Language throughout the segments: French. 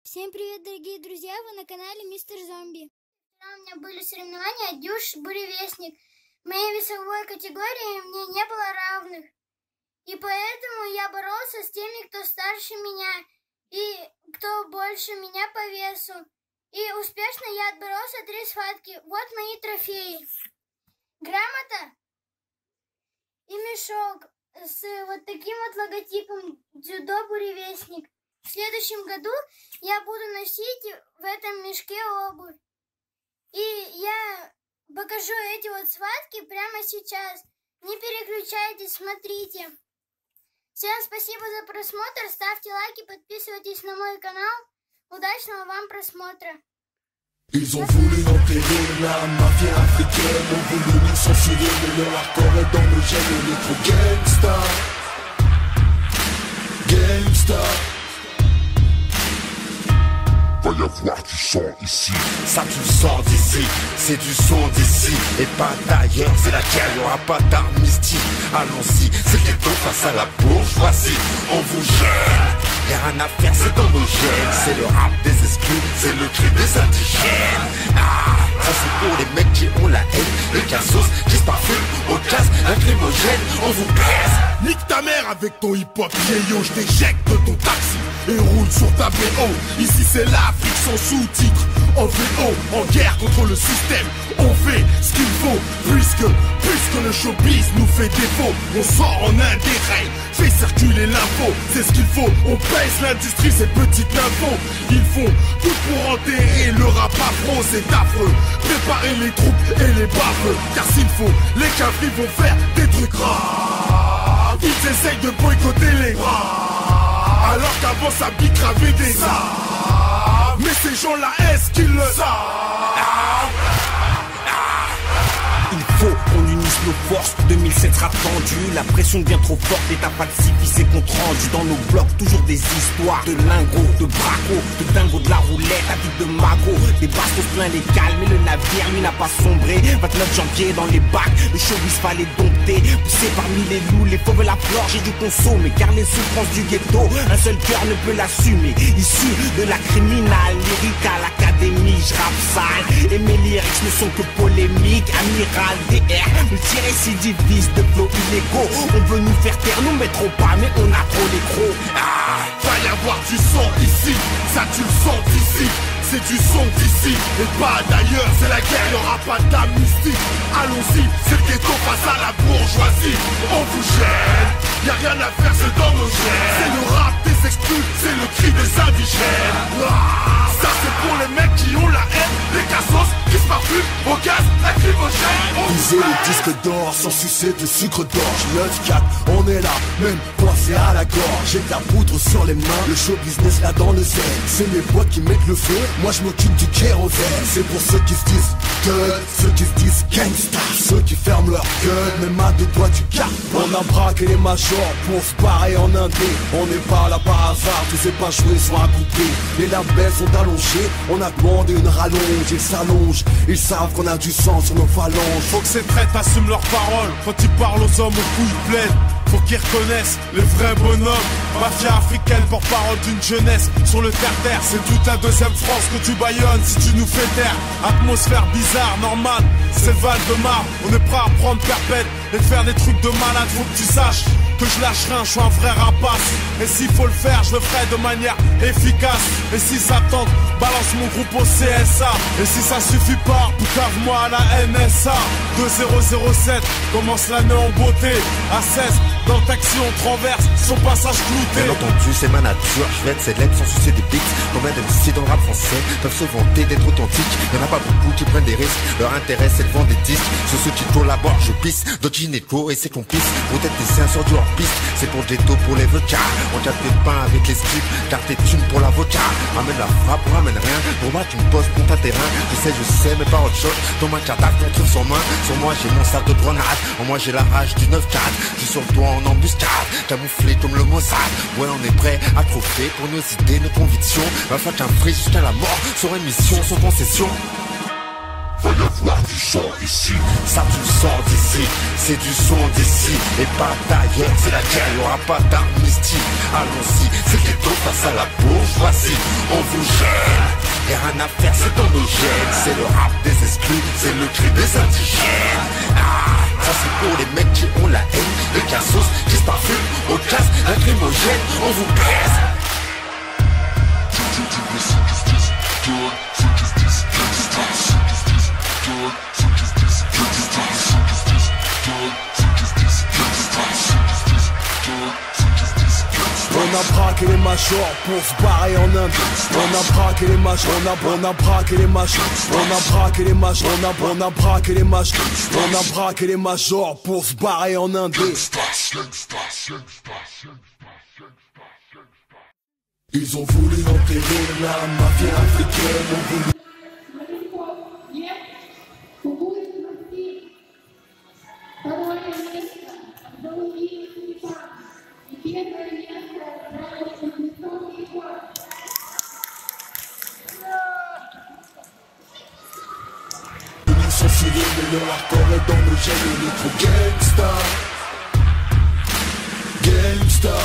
Всем привет, дорогие друзья! Вы на канале Мистер Зомби. Вчера у меня были соревнования Дюш Буревестник. В моей весовой категории мне не было равных. И поэтому я боролся с теми, кто старше меня и кто больше меня по весу. И успешно я отборолся 3 схватки. Вот мои трофеи. Грамота и мешок с вот таким вот логотипом Дзюдо Буревестник. В следующем году я буду носить в этом мешке обувь. И я покажу эти вот схватки прямо сейчас. Не переключайтесь, смотрите. Всем спасибо за просмотр. Ставьте лайки, подписывайтесь на мой канал. Удачного вам просмотра. Ils ont voulu enterrer la mafia africaine, ont voulu nous censurer, mais leur hardcore est dans nos gènes, on est trop gangsta. Gangsta. Va y avoir du sang ici. Ça tu le sens d'ici, c'est du son d'ici et pas d'ailleurs, c'est la guerre, y'aura pas d'armistice. Allons-y, c'est le ghetto face à la bourgeoisie. On vous gêne, y'a rien à faire, c'est dans nos gènes. C'est le rap des exclus, c'est le cri des indigènes. Ça c'est pour les mecs qui ont la haine, les cassos qui se parfument au gaz lacrymogène. On vous baise. Nique ta mère avec ton hip-hop vieillot, je t'éjecte de ton taxi et roule sur ta BO. Ici c'est l'Afrique sans sous-titres, en VO, en guerre contre le système. On fait ce qu'il faut, puisque le showbiz nous fait défaut. On sort en un des règles, fait circuler l'info, c'est ce qu'il faut. On pèse l'industrie, ces petites infos. Ils font tout pour enterrer le rap afro, c'est affreux. Préparez les troupes et les baveux, car s'il faut, les cafés vont faire des trucs rares. Ils essayent de boycotter les bras, alors qu'avant ça bicravait des armes. Mais ces gens-là, est-ce qu'ils le savent? Il faut qu'on unisse nos forces, 2007 sera tendu. La pression devient trop forte, l'état falsifie ses comptes rendus. Dans nos blocs, toujours des histoires de lingots, de bracos, de dingos, de la roulette, à vide de magot. Des bastos plein les calmes, mais le navire lui n'a pas sombré. 29 janvier dans les bacs, le showbiz fallait dompter. Poussé parmi les loups, les fauves la flore, j'ai dû consommer. Car les souffrances du ghetto, un seul cœur ne peut l'assumer. Issu de la criminale, lyrique à l'académie, je rappe sale. Et mes lyrics ne sont que polémiques, amiral DR, multirécidiviste de flots illégaux. On veut nous faire taire, nous mettrons pas, mais on a trop les crocs. Va y avoir du sang ici, ça tu le sens d'ici. C'est du son d'ici, et pas d'ailleurs, c'est la guerre, y'aura pas d'amnistie. Allons-y, c'est le ghetto face à la bourgeoisie. On vous gêne, y'a rien à faire, c'est dans nos gènes. C'est le rap des exclus, c'est le cri des indigènes. Ça c'est pour les mecs qui ont la haine, les cassos qui se parfument au gaz lacrymogène. Viser les disques d'or sans sucer de sucre d'orge. 9-4, on est là, même coincé à la gorge. J'ai de la poudre sur les mains, le show business là dans le zen. C'est mes boîtes qui mettent le feu, moi je m'occupe du kérosène. C'est pour ceux qui se disent gueule, ceux qui se disent gangsta, ceux qui ferment leur gueule, même à 2 doigts du cap. On a braqué les majors pour se barrer en indé. On n'est pas là par hasard, tu sais pas jouer sur un coupé. Les labels sont allongés, on a demandé une rallonge. Ils s'allongent, ils savent qu'on a du sang sur nos phalanges. Faut que ces traîtres assument leurs paroles quand ils parlent aux hommes aux couilles pleines. Faut qu'ils reconnaissent les vrais bonhommes. Mafia africaine, porte-parole d'une jeunesse sur le terre-terre. C'est toute la deuxième France que tu baillonnes si tu nous fais taire. Atmosphère bizarre, normale, c'est le Val de Marne. On est prêt à prendre perpète et de faire des trucs de malade. Faut que tu saches que je lâche rien, je suis un vrai rapace. Et s'il faut le faire, je le ferai de manière efficace. Et si ça tente, balance mon groupe au CSA. Et si ça suffit pas, poucave-moi à la NSA. 2007, commence l'année en beauté. À 16, dans le taxi on traverse son passage clouté. Bien entendu, c'est ma nature, je vais être célèbre sans sucer des pics. Combien d'MC dans le rap français peuvent se vanter d'être authentiques? Y'en a pas beaucoup qui prennent des risques, leur intérêt c'est de vendre des disques. Sur ceux qui collaborent, je pisse, d'autres gynéco et ses complices. Peut-être des séances sur du hors-piste, c'est pour le ghetto, pour les vodkas. On tape des pains avec les strips, car tes thunes pour la vodka. Ramène la frappe, on ramène rien, pour moi tu me poses pour ta terrain. Je sais, mais pas autre chose, ton match attaque, ton truc sans main. Sur moi j'ai mon sac de grenade, en moi j'ai la rage du 9-4. J'suis sur toi en embuscade, camouflé comme le Mossad. Ouais on est prêt à trophée pour nos idées, nos convictions. Va faire qu'un free jusqu'à la mort, sur émission, sans concession. Va y avoir du sang ici. Ça tu le sens d'ici, c'est du son d'ici et pas d'ailleurs, c'est la guerre, y'aura pas d'amnistie. Allons-y, c'est le ghetto face à la bourgeoisie. On vous gêne, y'a rien à faire, c'est dans nos gènes. C'est le rap des exclus, c'est le cri des indigènes. Ça c'est pour les mecs qui ont la haine, les cassos qui se parfument au gaz lacrymogène. On vous baise. On a braqué les majors pour se barrer en Inde. On a braqué les majors, on a braqué les majors. On a braqué les majors, on a braqué les majors. On a braqué les majors pour se barrer en Inde. Ils ont voulu enterrer la mafia africaine, ont voulu... Ils sont civils mais leur hardcore est dans le gène. On est trop gangsta, gangsta.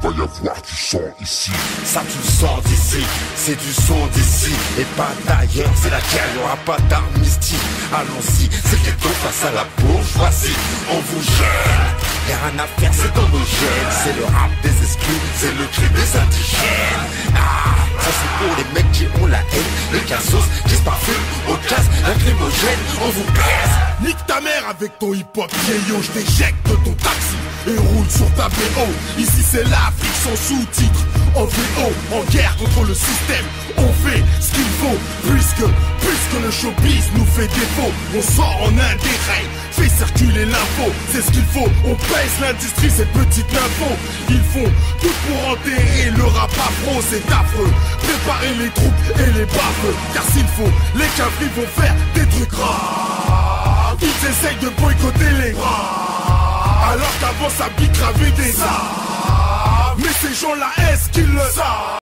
Va y avoir du sang ici. Ça tu le sens d'ici, c'est du son d'ici et pas d'ailleurs, c'est la guerre, y'aura pas d'amnistie. Allons-y, c'est le ghetto face à la bourgeoisie. On vous gêne, y'a rien à faire, c'est dans nos gènes. C'est le rap des exclus, c'est le cri des indigènes. Ça c'est pour les mecs qui ont la haine, les cassos qui se parfument au gaz lacrymogène. On vous baise. Nique ta mère avec ton hip-hop vieillot, je t'éjecte de ton taxi et roule sur ta BO. Ici c'est l'Afrique sans sous-titres, en VO, en guerre contre le système. On fait ce qu'il faut, puisque le showbiz nous fait défaut. On sort en un des règles, fait circuler l'info, c'est ce qu'il faut. On pèse l'industrie, cette petite info. Ils font tout pour enterrer le rap afro, c'est affreux. Préparez les troupes et les baffes, car s'il faut, les cavaliers vont faire des trucs graves. Ils essayent de boycotter les bras, alors qu'avant ça bicravait des arts. Mais ces gens-là, est-ce qu'ils le savent?